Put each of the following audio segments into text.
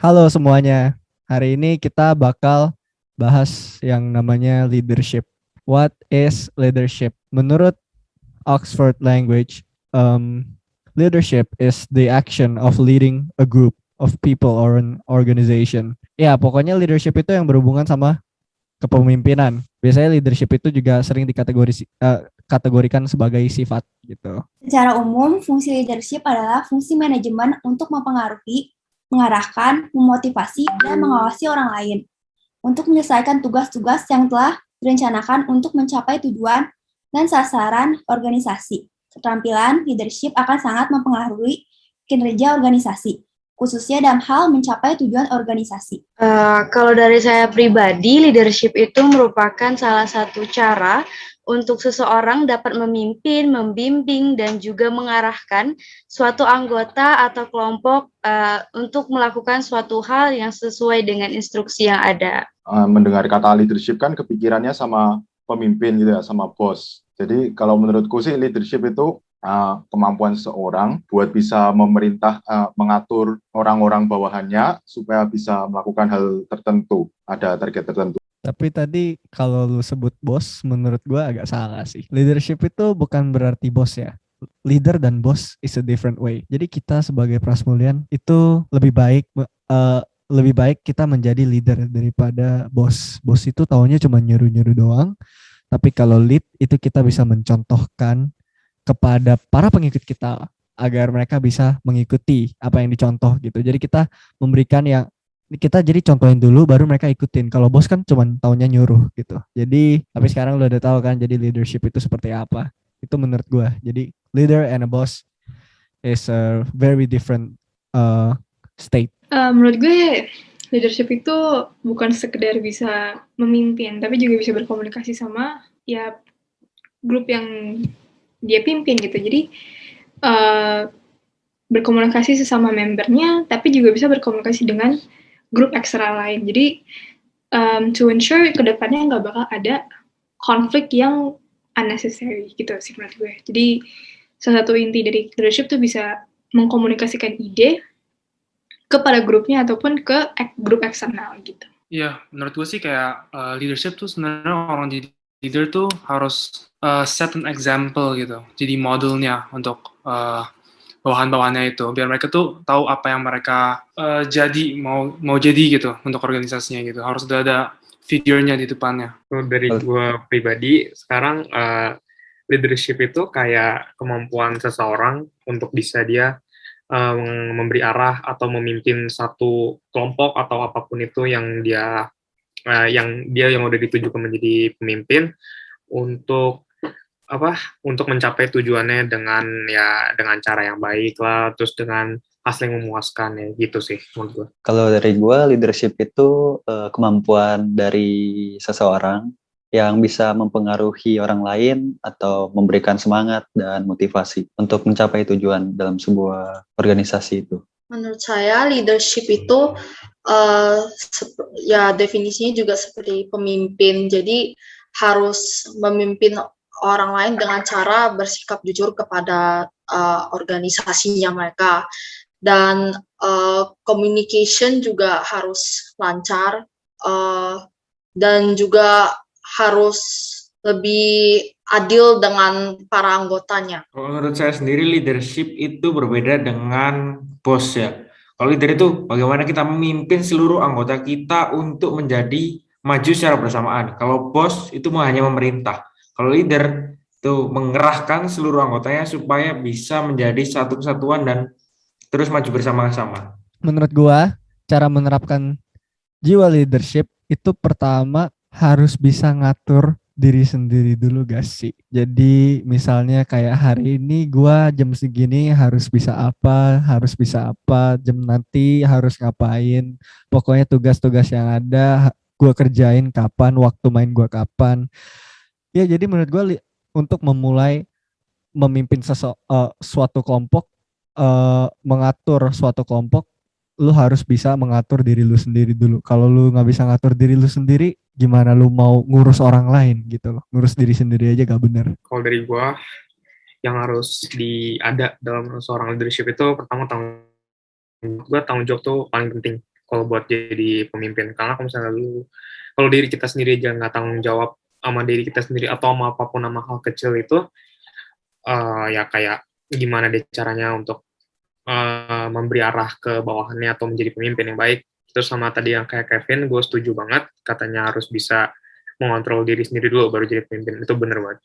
Halo semuanya. Hari ini kita bakal bahas yang namanya leadership. What is leadership? Menurut Oxford Language, leadership is the action of leading a group of people or an organization. Ya, pokoknya leadership itu yang berhubungan sama kepemimpinan. Biasanya leadership itu juga sering kategorikan sebagai sifat gitu. Secara umum, fungsi leadership adalah fungsi manajemen untuk mempengaruhi, mengarahkan, memotivasi, dan mengawasi orang lain untuk menyelesaikan tugas-tugas yang telah direncanakan untuk mencapai tujuan dan sasaran organisasi. Keterampilan leadership akan sangat mempengaruhi kinerja organisasi, khususnya dalam hal mencapai tujuan organisasi. Kalau dari saya pribadi, leadership itu merupakan salah satu cara untuk seseorang dapat memimpin, membimbing, dan juga mengarahkan suatu anggota atau kelompok untuk melakukan suatu hal yang sesuai dengan instruksi yang ada. Mendengar kata leadership kan kepikirannya sama pemimpin gitu ya, sama bos. Jadi kalau menurutku sih leadership itu kemampuan seseorang buat bisa memerintah, mengatur orang-orang bawahannya supaya bisa melakukan hal tertentu, ada target tertentu. Tapi tadi kalau lu sebut bos, menurut gua agak salah sih. Leadership itu bukan berarti bos ya. Leader dan bos is a different way. Jadi kita sebagai prasmulian itu lebih baik kita menjadi leader daripada bos. Bos itu taunya cuma nyuruh-nyuruh doang. Tapi kalau lead itu kita bisa mencontohkan kepada para pengikut kita agar mereka bisa mengikuti apa yang dicontoh gitu. Jadi kita memberikan yang kita jadi contohin dulu baru mereka ikutin. Kalau bos kan cuma taunya nyuruh gitu. Jadi tapi sekarang lu udah tahu kan jadi leadership itu seperti apa. Itu menurut gue. Jadi leader and a boss is a very different state. Menurut gue leadership itu bukan sekedar bisa memimpin, tapi juga bisa berkomunikasi sama ya grup yang dia pimpin gitu. Jadi berkomunikasi sesama membernya, tapi juga bisa berkomunikasi dengan grup ekstra lain. Jadi to ensure kedepannya nggak bakal ada konflik yang unnecessary gitu sih menurut gue. Jadi salah satu inti dari leadership tuh bisa mengkomunikasikan ide kepada grupnya ataupun ke grup eksternal gitu. Iya, menurut gue sih kayak leadership tuh sebenarnya orang jadi leader tuh harus set an example gitu. Jadi modelnya untuk bawahan-bawahannya itu biar mereka tuh tahu apa yang mereka jadi mau jadi gitu untuk organisasinya gitu. Harus ada figure-nya di depannya. Dari gue pribadi sekarang leadership itu kayak kemampuan seseorang untuk bisa dia memberi arah atau memimpin satu kelompok atau apapun itu yang udah ditujukan menjadi pemimpin untuk mencapai tujuannya dengan cara yang baik lah, terus dengan hasil yang memuaskan ya gitu sih menurut gue. Kalau dari gue leadership itu kemampuan dari seseorang yang bisa mempengaruhi orang lain atau memberikan semangat dan motivasi untuk mencapai tujuan dalam sebuah organisasi itu. Menurut saya leadership itu definisinya juga seperti pemimpin. Jadi harus memimpin orang lain dengan cara bersikap jujur kepada organisasinya mereka. Dan communication juga harus lancar dan juga harus lebih adil dengan para anggotanya. Kalau menurut saya sendiri leadership itu berbeda dengan bos ya. Kalau leader itu bagaimana kita memimpin seluruh anggota kita untuk menjadi maju secara bersamaan. Kalau bos itu hanya memerintah. Kalau leader itu mengerahkan seluruh anggotanya supaya bisa menjadi satu kesatuan dan terus maju bersama-sama. Menurut gua cara menerapkan jiwa leadership itu pertama harus bisa ngatur diri sendiri dulu gak sih? Jadi misalnya kayak hari ini gue jam segini harus bisa apa, jam nanti harus ngapain. Pokoknya tugas-tugas yang ada gue kerjain kapan, waktu main gue kapan. Ya jadi menurut gue untuk memulai memimpin suatu kelompok, mengatur suatu kelompok, lu harus bisa mengatur diri lu sendiri dulu. Kalau lu nggak bisa ngatur diri lu sendiri, gimana lu mau ngurus orang lain gitu loh. Ngurus diri sendiri aja gak bener. Kalau dari gua, yang harus ada dalam seorang leadership itu pertama tanggung jawab tuh paling penting. kalau buat jadi pemimpin. Karena kalau diri kita sendiri aja nggak tanggung jawab sama diri kita sendiri atau sama apapun, sama hal kecil itu, ya kayak gimana deh caranya untuk memberi arah ke bawahannya atau menjadi pemimpin yang baik. Terus sama tadi yang kayak Kevin, gue setuju banget, katanya harus bisa mengontrol diri sendiri dulu baru jadi pemimpin. Itu bener banget.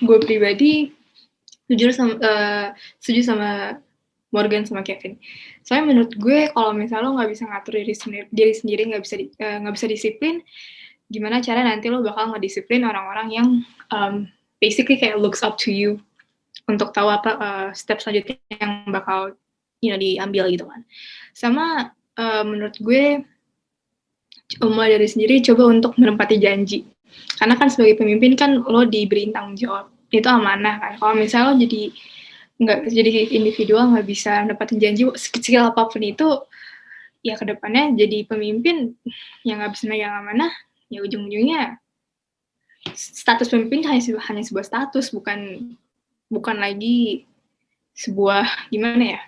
Gue pribadi setuju sama Morgan sama Kevin. Soalnya menurut gue kalau misalnya lo nggak bisa ngatur diri sendiri nggak bisa disiplin, gimana cara nanti lo bakal ngedisiplin orang-orang yang basically kayak looks up to you untuk tahu apa step selanjutnya yang bakal diambil gitu kan. Sama menurut gue mulai dari sendiri coba untuk menempati janji. Karena kan sebagai pemimpin kan lo diberi tanggung jawab. Itu amanah kan. Kalau misalnya lo jadi individual nggak bisa nempatin janji sekecil apapun itu, ya kedepannya jadi pemimpin yang nggak bisa megang amanah, ya ujung-ujungnya status pemimpin hanya sebuah status, bukan lagi sebuah gimana ya,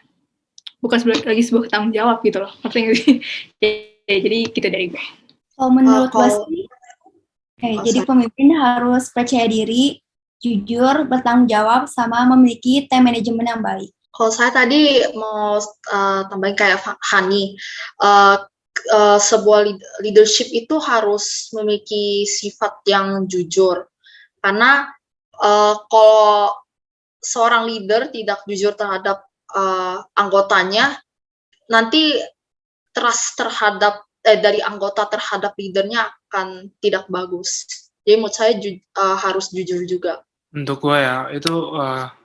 bukan lagi sebuah tanggung jawab gitu loh. Jadi gitu dari gue. Kalau menurut gue sih, jadi pemimpin harus percaya diri, jujur, bertanggung jawab, sama memiliki time management yang baik. Kalau saya tadi mau tambahin kayak Hani, sebuah leadership itu harus memiliki sifat yang jujur. Karena kalau seorang leader tidak jujur terhadap anggotanya, nanti trust dari anggota terhadap leadernya akan tidak bagus. Jadi menurut saya harus jujur juga. Untuk gue ya, itu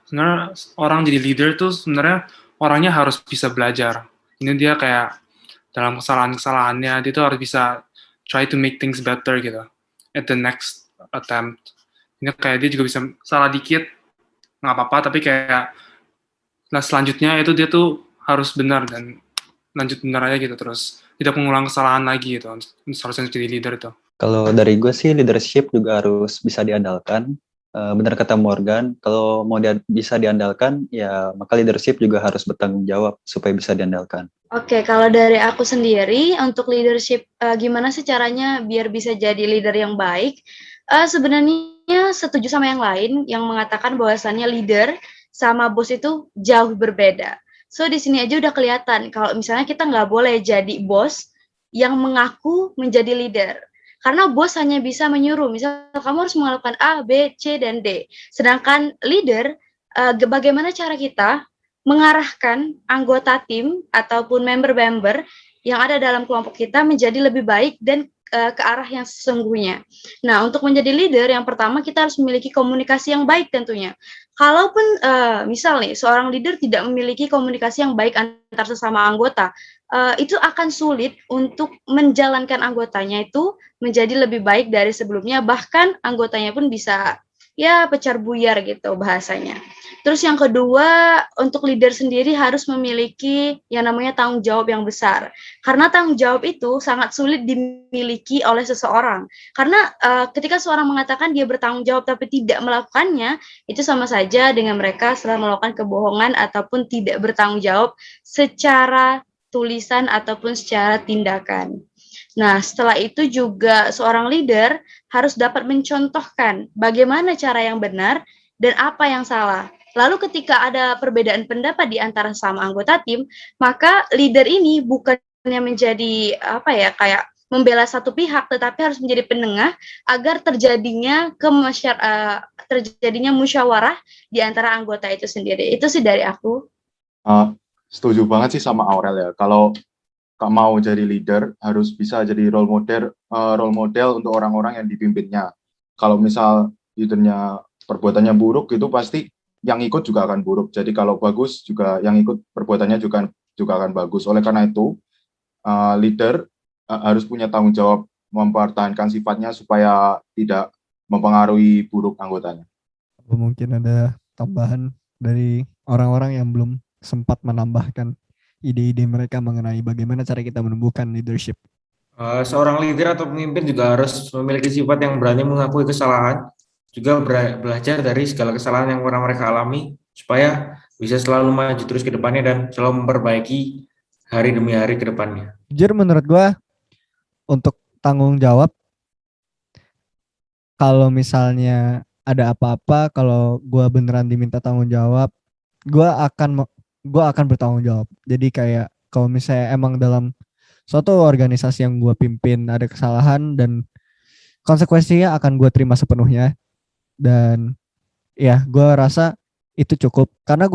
sebenarnya orang jadi leader tuh sebenarnya orangnya harus bisa belajar. Ini dia kayak dalam kesalahan-kesalahannya, dia tuh harus bisa try to make things better gitu at the next attempt. Ini kayak dia juga bisa salah dikit, nggak apa-apa, tapi kayak selanjutnya itu dia tuh harus benar dan lanjut benar aja gitu, terus tidak mengulang kesalahan lagi gitu. Seharusnya jadi leader itu. Kalau dari gue sih leadership juga harus bisa diandalkan. Benar kata Morgan, kalau mau bisa diandalkan, ya maka leadership juga harus bertanggung jawab supaya bisa diandalkan. Oke, kalau dari aku sendiri, untuk leadership, gimana sih caranya biar bisa jadi leader yang baik? Sebenarnya setuju sama yang lain yang mengatakan bahwasannya leader sama bos itu jauh berbeda. So, di sini aja udah kelihatan kalau misalnya kita nggak boleh jadi bos yang mengaku menjadi leader. Karena bos hanya bisa menyuruh, misalnya kamu harus melakukan A, B, C, dan D. Sedangkan leader, bagaimana cara kita mengarahkan anggota tim ataupun member-member yang ada dalam kelompok kita menjadi lebih baik dan ke arah yang sesungguhnya. Nah, untuk menjadi leader, yang pertama kita harus memiliki komunikasi yang baik tentunya. Kalaupun misal nih, seorang leader tidak memiliki komunikasi yang baik antar sesama anggota, itu akan sulit untuk menjalankan anggotanya itu menjadi lebih baik dari sebelumnya, bahkan anggotanya pun bisa ya pecar buyar gitu bahasanya. Terus yang kedua, untuk leader sendiri harus memiliki yang namanya tanggung jawab yang besar. Karena tanggung jawab itu sangat sulit dimiliki oleh seseorang. Karena ketika seorang mengatakan dia bertanggung jawab tapi tidak melakukannya, itu sama saja dengan mereka setelah melakukan kebohongan ataupun tidak bertanggung jawab secara tulisan ataupun secara tindakan. Nah, setelah itu juga seorang leader harus dapat mencontohkan bagaimana cara yang benar dan apa yang salah. Lalu ketika ada perbedaan pendapat di antara sama anggota tim, maka leader ini bukannya menjadi kayak membela satu pihak, tetapi harus menjadi penengah agar terjadinya musyawarah di antara anggota itu sendiri. Itu sih dari aku. Setuju banget sih sama Aurel ya. Kalau mau jadi leader harus bisa jadi role model untuk orang-orang yang dipimpinnya. Kalau misal leadernya perbuatannya buruk, itu pasti yang ikut juga akan buruk. Jadi kalau bagus juga yang ikut perbuatannya juga akan bagus. Oleh karena itu leader harus punya tanggung jawab mempertahankan sifatnya supaya tidak mempengaruhi buruk anggotanya. Mungkin ada tambahan dari orang-orang yang belum sempat menambahkan ide-ide mereka mengenai bagaimana cara kita menumbuhkan leadership. Seorang leader atau pemimpin juga harus memiliki sifat yang berani mengakui kesalahan, juga belajar dari segala kesalahan yang pernah mereka alami, supaya bisa selalu maju terus ke depannya dan selalu memperbaiki hari demi hari ke depannya. Jujur menurut gue untuk tanggung jawab, kalau misalnya ada apa-apa, kalau gue beneran diminta tanggung jawab, gue akan bertanggung jawab. Jadi kayak kalau misalnya emang dalam suatu organisasi yang gue pimpin ada kesalahan, dan konsekuensinya akan gue terima sepenuhnya. Dan ya gue rasa itu cukup, karena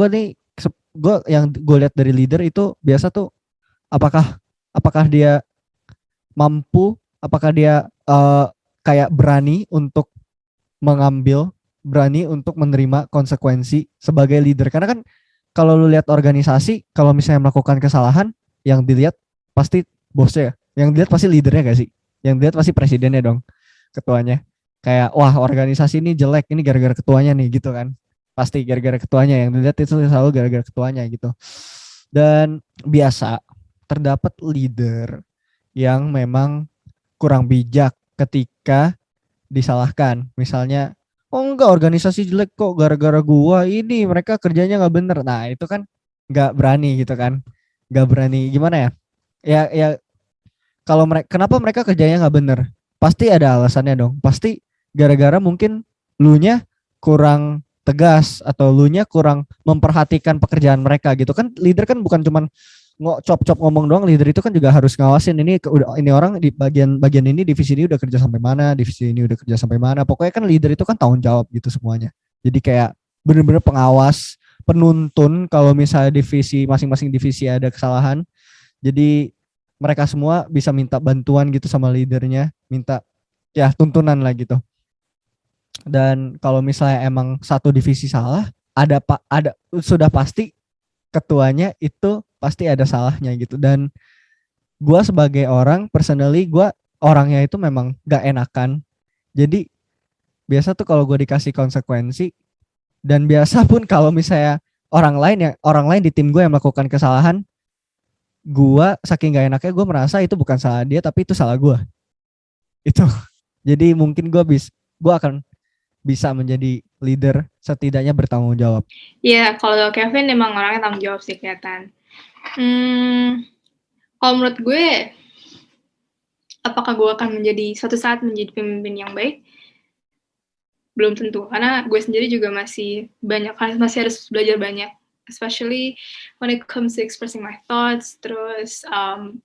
yang gue lihat dari leader itu biasa tuh apakah dia mampu, apakah dia kayak berani untuk berani untuk menerima konsekuensi sebagai leader. Karena kan kalau lu lihat organisasi, kalau misalnya melakukan kesalahan, yang dilihat pasti bosnya, yang dilihat pasti leadernya gak sih? Yang dilihat pasti presidennya dong, ketuanya. Kayak wah organisasi ini jelek, ini gara-gara ketuanya nih gitu kan. Pasti gara-gara ketuanya, yang dilihat itu selalu gara-gara ketuanya gitu. Dan biasa terdapat leader yang memang kurang bijak ketika disalahkan. Misalnya, oh enggak, organisasi jelek kok gara-gara gua, ini mereka kerjanya nggak bener. Nah itu kan nggak berani gitu kan, nggak berani gimana ya? Ya kalau kenapa mereka kerjanya nggak bener? Pasti ada alasannya dong. Pasti gara-gara mungkin lunya kurang tegas atau lunya kurang memperhatikan pekerjaan mereka gitu kan. Leader kan bukan cuman cop-cop ngomong doang, leader itu kan juga harus ngawasin ini orang di bagian ini, divisi ini udah kerja sampai mana, divisi ini udah kerja sampai mana. Pokoknya kan leader itu kan tanggung jawab gitu semuanya. Jadi kayak bener-bener pengawas, penuntun kalau misalnya masing-masing divisi ada kesalahan. Jadi mereka semua bisa minta bantuan gitu sama leadernya, minta ya tuntunan lah gitu. Dan kalau misalnya emang satu divisi salah, sudah pasti ketuanya itu pasti ada salahnya gitu. Dan gue sebagai orang, personally gue orangnya itu memang gak enakan. Jadi biasa tuh kalau gue dikasih konsekuensi, dan biasa pun kalau misalnya orang lain di tim gue yang melakukan kesalahan, gue saking gak enaknya gue merasa itu bukan salah dia tapi itu salah gue. Itu. Jadi mungkin gue akan bisa menjadi leader, setidaknya bertanggung jawab. Iya, kalau Kevin emang orangnya tanggung jawab sih kelihatan. Kalau menurut gue, apakah gue akan suatu saat menjadi pemimpin yang baik? Belum tentu, karena gue sendiri juga masih harus belajar banyak, especially when it comes to expressing my thoughts, terus time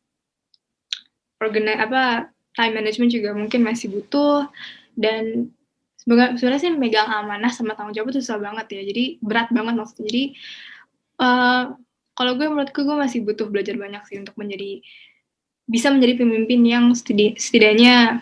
management juga mungkin masih butuh, dan sebenarnya sih megang amanah sama tanggung jawab itu susah banget ya, jadi berat banget maksudnya. Jadi kalau menurutku gue masih butuh belajar banyak sih untuk bisa menjadi pemimpin yang setidaknya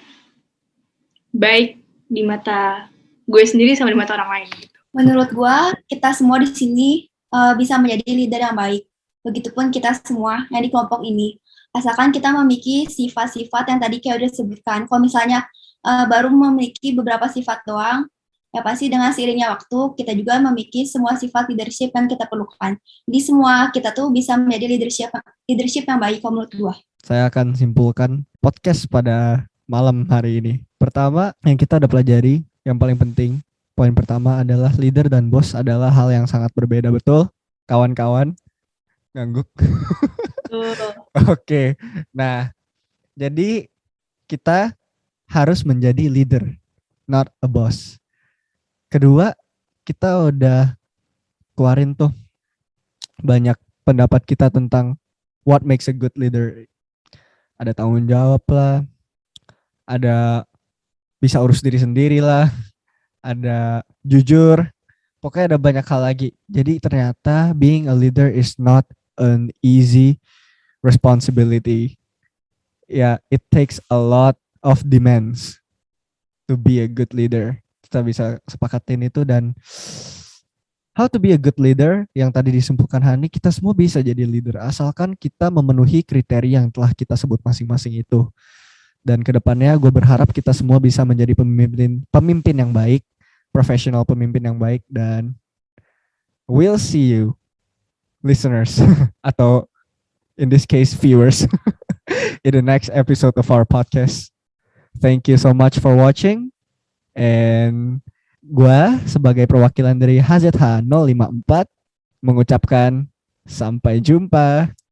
baik di mata gue sendiri sama di mata orang lain gitu. Menurut gue, kita semua di sini bisa menjadi leader yang baik. Begitupun kita semua yang di kelompok ini. Asalkan kita memiliki sifat-sifat yang tadi kayak udah sebutkan. Kalau misalnya baru memiliki beberapa sifat doang, ya pasti dengan seiringnya waktu kita juga memiliki semua sifat leadership yang kita perlukan. Jadi semua kita tuh bisa menjadi leadership yang baik kalau menurut gue. Saya akan simpulkan podcast pada malam hari ini. Pertama, yang kita udah pelajari, yang paling penting, poin pertama adalah leader dan bos adalah hal yang sangat berbeda, betul? Kawan-kawan, ngangguk. Oke, nah, jadi kita harus menjadi leader, not a boss. Kedua, kita udah keluarin tuh banyak pendapat kita tentang what makes a good leader. Ada tanggung jawab lah, ada bisa urus diri sendiri lah, ada jujur, pokoknya ada banyak hal lagi. Jadi ternyata being a leader is not an easy responsibility. Ya, it takes a lot of demands to be a good leader. Kita bisa sepakatin itu. Dan how to be a good leader yang tadi disimpulkan Hani, kita semua bisa jadi leader asalkan kita memenuhi kriteria yang telah kita sebut masing-masing itu. Dan kedepannya gue berharap kita semua bisa menjadi pemimpin yang baik, profesional pemimpin yang baik. Dan we'll see you listeners atau in this case viewers in the next episode of our podcast. Thank you so much for watching. And gue sebagai perwakilan dari HZH 054 mengucapkan sampai jumpa.